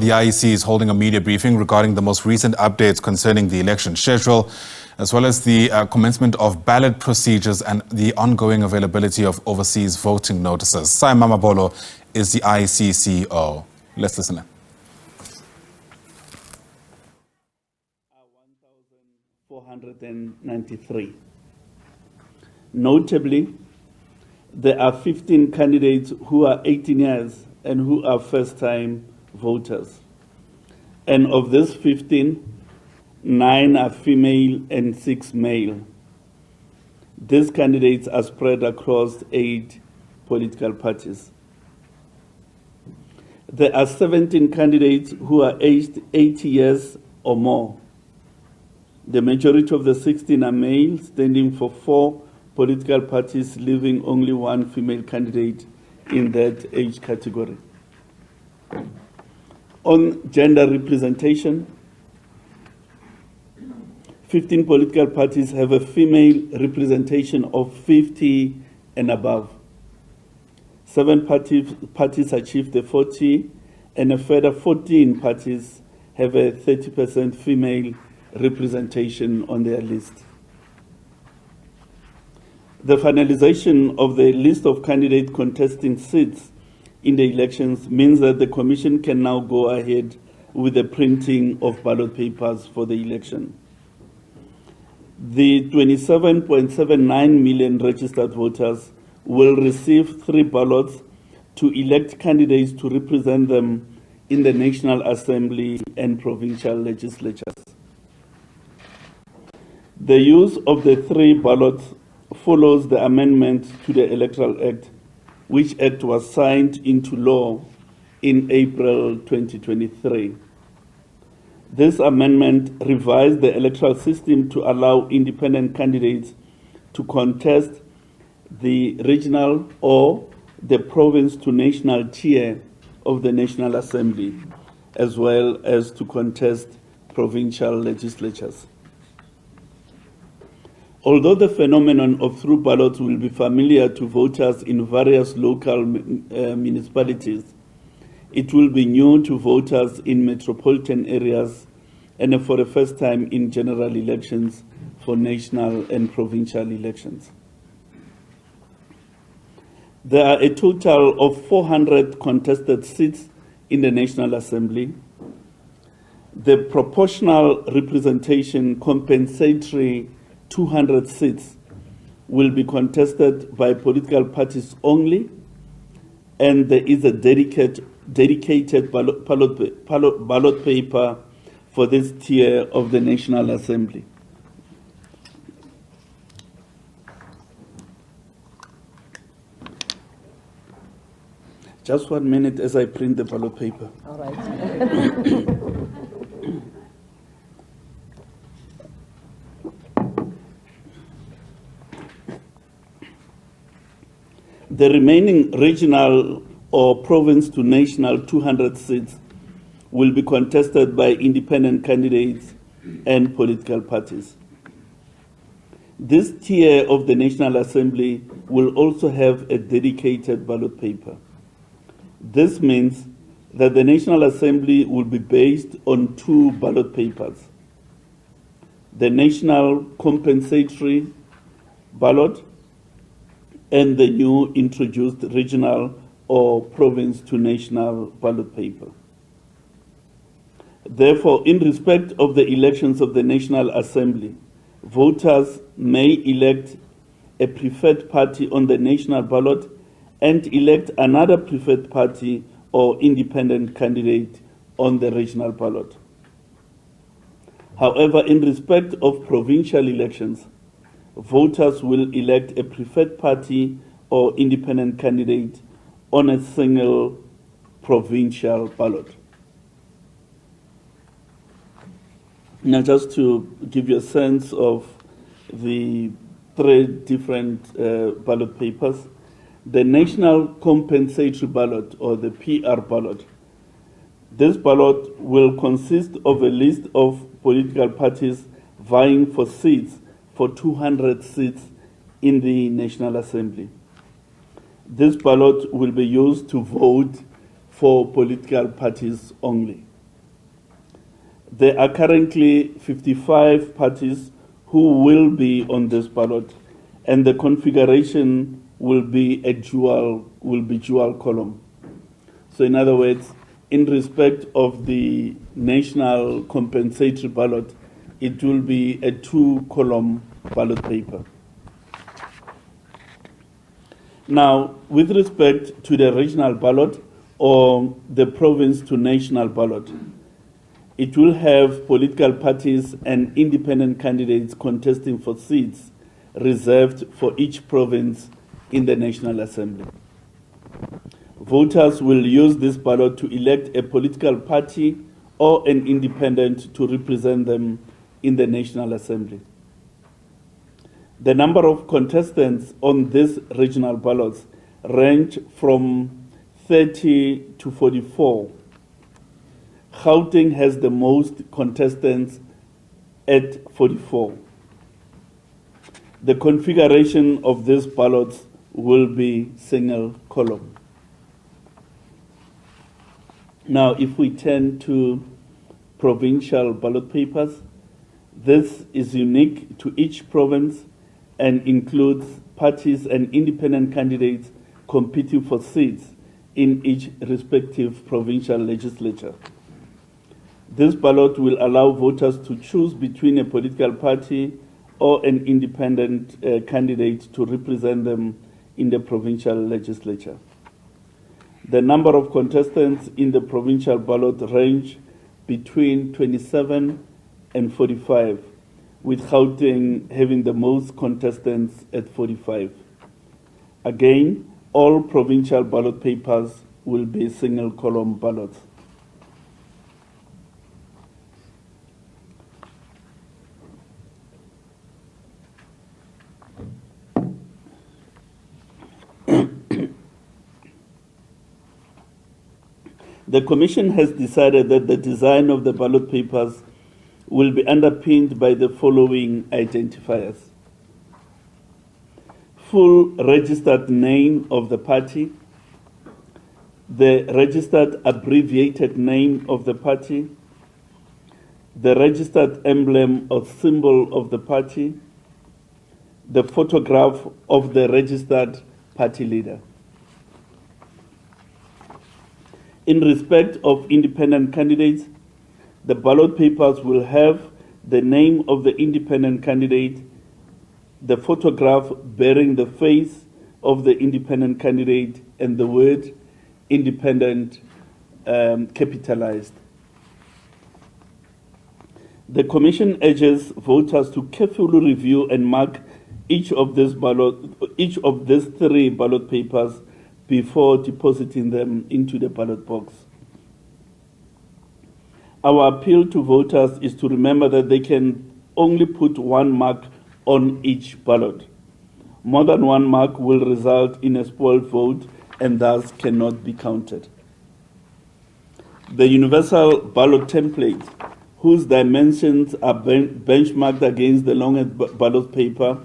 The IEC is holding a media briefing regarding the most recent updates concerning the election schedule, as well as the commencement of ballot procedures and the ongoing availability of overseas voting notices. Simon Mamabolo is the IEC CEO. Let's listen in. 1,493. Notably, there are 15 candidates who are 18 years and who are first-time voters. And of these 15, 9 are female and 6 male. These candidates are spread across 8 political parties. There are 17 candidates who are aged 80 years or more. The majority of the 16 are male, standing for 4 political parties, leaving only 1 female candidate in that age category. On gender representation, 15 political parties have a female representation of 50 and above. 7 parties achieved the 40, and a further 14 parties have a 30% female representation on their list. The finalization of the list of candidates contesting seats in the elections means that the Commission can now go ahead with the printing of ballot papers for the election. The 27.79 million registered voters will receive 3 ballots to elect candidates to represent them in the National Assembly and provincial legislatures. The use of the 3 ballots follows the amendment to the Electoral Act, which act was signed into law in April 2023. This amendment revised the electoral system to allow independent candidates to contest the regional or the province to national tier of the National Assembly, as well as to contest provincial legislatures. Although the phenomenon of through ballots will be familiar to voters in various local municipalities, it will be new to voters in metropolitan areas and for the first time in general elections for national and provincial elections. There are a total of 400 contested seats in the National Assembly. The proportional representation compensatory 200 seats will be contested by political parties only, and there is a dedicated ballot paper for this tier of the National Assembly. Just 1 minute as I print the ballot paper. All right. The remaining regional or province to national 200 seats will be contested by independent candidates and political parties. This tier of the National Assembly will also have a dedicated ballot paper. This means that the National Assembly will be based on 2 ballot papers: the National Compensatory Ballot and the new introduced regional or province to national ballot paper. Therefore, in respect of the elections of the National Assembly, voters may elect a preferred party on the national ballot and elect another preferred party or independent candidate on the regional ballot. However, in respect of provincial elections, voters will elect a preferred party or independent candidate on a single provincial ballot. Now, just to give you a sense of the 3 different ballot papers, the National Compensatory Ballot, or the PR ballot. This ballot will consist of a list of political parties vying for seats for 200 seats in the National Assembly. This ballot will be used to vote for political parties only. There are currently 55 parties who will be on this ballot, and the configuration will be dual column. So in other words, in respect of the national compensatory ballot, it will be a 2-column ballot paper. Now, with respect to the regional ballot or the province to national ballot, it will have political parties and independent candidates contesting for seats reserved for each province in the National Assembly. Voters will use this ballot to elect a political party or an independent to represent them in the National Assembly. The number of contestants on these regional ballots range from 30 to 44. Gauteng has the most contestants at 44. The configuration of these ballots will be single column. Now, if we turn to provincial ballot papers, this is unique to each province and includes parties and independent candidates competing for seats in each respective provincial legislature. This ballot will allow voters to choose between a political party or an independent candidate to represent them in the provincial legislature. The number of contestants in the provincial ballot range between 27 and 45, with Gauteng having the most contestants at 45. Again, all provincial ballot papers will be single column ballots. The Commission has decided that the design of the ballot papers will be underpinned by the following identifiers: full registered name of the party, the registered abbreviated name of the party, the registered emblem or symbol of the party, the photograph of the registered party leader. In respect of independent candidates, the ballot papers will have the name of the independent candidate, the photograph bearing the face of the independent candidate, and the word independent capitalized. The Commission urges voters to carefully review and mark each of these 3 ballot papers before depositing them into the ballot box. Our appeal to voters is to remember that they can only put 1 mark on each ballot. More than 1 mark will result in a spoiled vote and thus cannot be counted. The universal ballot template, whose dimensions are benchmarked against the longest ballot paper,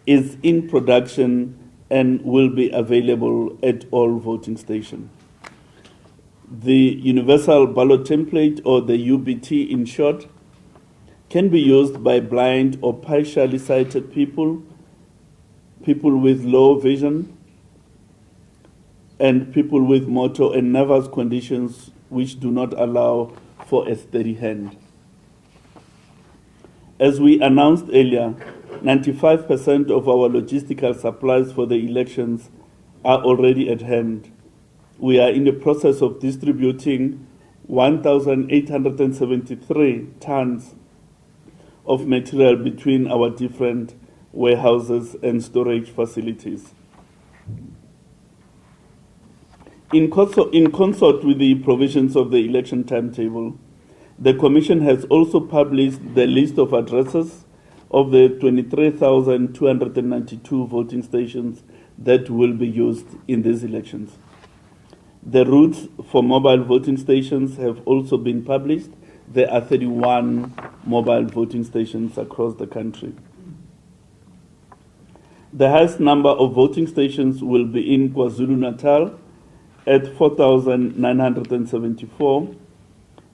is in production and will be available at all voting stations. The universal ballot template, or the UBT in short, can be used by blind or partially sighted people, people with low vision, and people with motor and nervous conditions which do not allow for a steady hand. As we announced earlier, 95% of our logistical supplies for the elections are already at hand. We are in the process of distributing 1,873 tons of material between our different warehouses and storage facilities. In consort with the provisions of the election timetable, the Commission has also published the list of addresses of the 23,292 voting stations that will be used in these elections. The routes for mobile voting stations have also been published. There are 31 mobile voting stations across the country. The highest number of voting stations will be in KwaZulu-Natal at 4,974,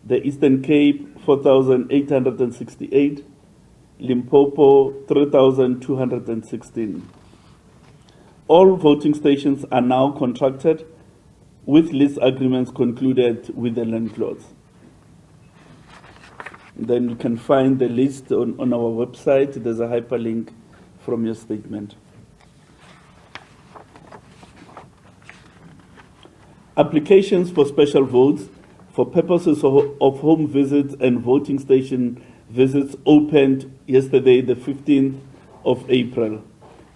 the Eastern Cape 4,868, Limpopo 3,216. All voting stations are now contracted with lease agreements concluded with the landlords. Then you can find the list on our website. There's a hyperlink from your statement. Applications for special votes for purposes of home visits and voting station visits opened yesterday, the 15th of April,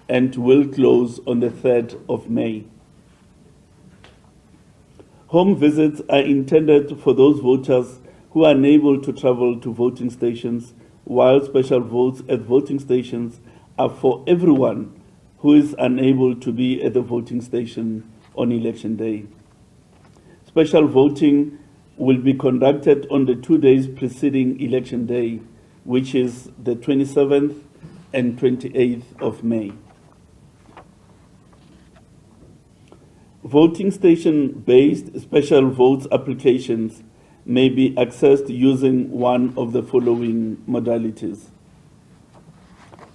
and will close on the 3rd of May. Home visits are intended for those voters who are unable to travel to voting stations, while special votes at voting stations are for everyone who is unable to be at the voting station on election day. Special voting will be conducted on the 2 days preceding election day, which is the 27th and 28th of May. Voting station-based special votes applications may be accessed using one of the following modalities.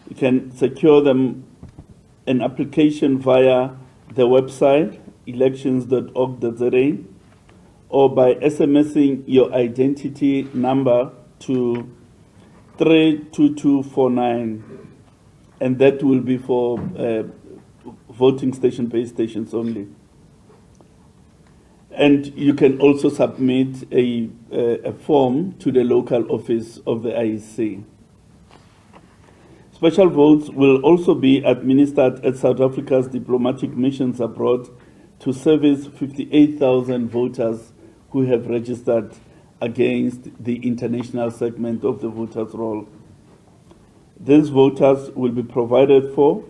You can secure an application via the website elections.org.za or by SMSing your identity number to 32249, and that will be for voting station-based stations only. And you can also submit a form to the local office of the IEC. Special votes will also be administered at South Africa's diplomatic missions abroad to service 58,000 voters who have registered against the international segment of the voters' roll. These voters will be provided for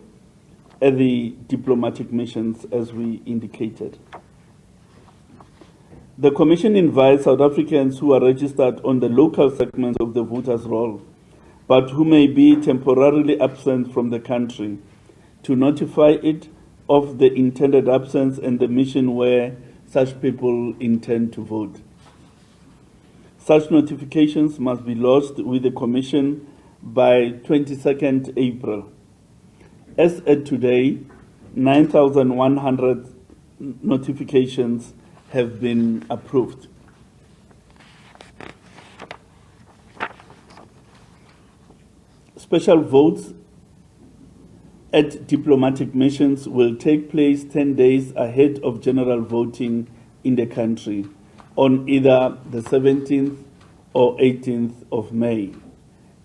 at the diplomatic missions, as we indicated. The Commission invites South Africans who are registered on the local segments of the voters' roll, but who may be temporarily absent from the country, to notify it of the intended absence and the mission where such people intend to vote. Such notifications must be lodged with the Commission by 22nd April. As at today, 9,100 notifications have been approved. Special votes at diplomatic missions will take place 10 days ahead of general voting in the country on either the 17th or 18th of May,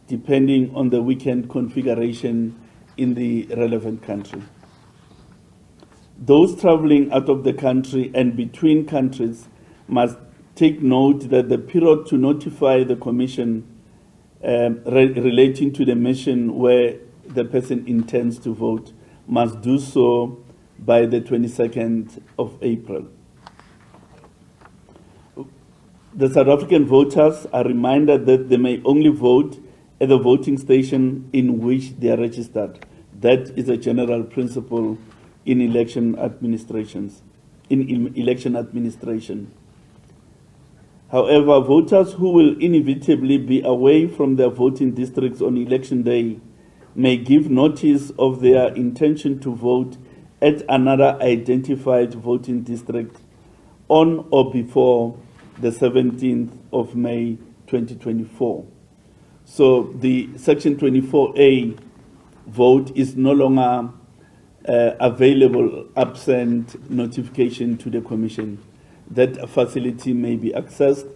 depending on the weekend configuration in the relevant country. Those traveling out of the country and between countries must take note that the period to notify the Commission relating to the mission where the person intends to vote must do so by the 22nd of April. The South African voters are reminded that they may only vote at the voting station in which they are registered. That is a general principle in election administration. However, voters who will inevitably be away from their voting districts on election day may give notice of their intention to vote at another identified voting district on or before the 17th of May 2024. So the Section 24A vote is no longer available absent notification to the Commission. That facility may be accessed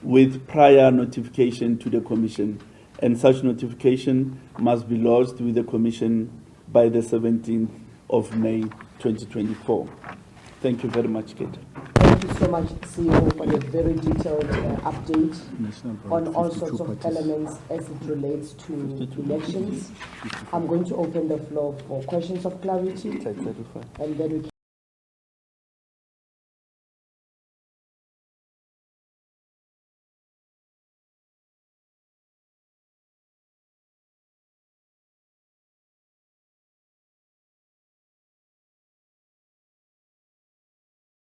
with prior notification to the Commission, and such notification must be lodged with the Commission by the 17th of May 2024. Thank you very much, Kate. Thank you so much, CEO, for your very detailed update on all sorts of elements as it relates to elections. I'm going to open the floor for questions of clarity, and then we can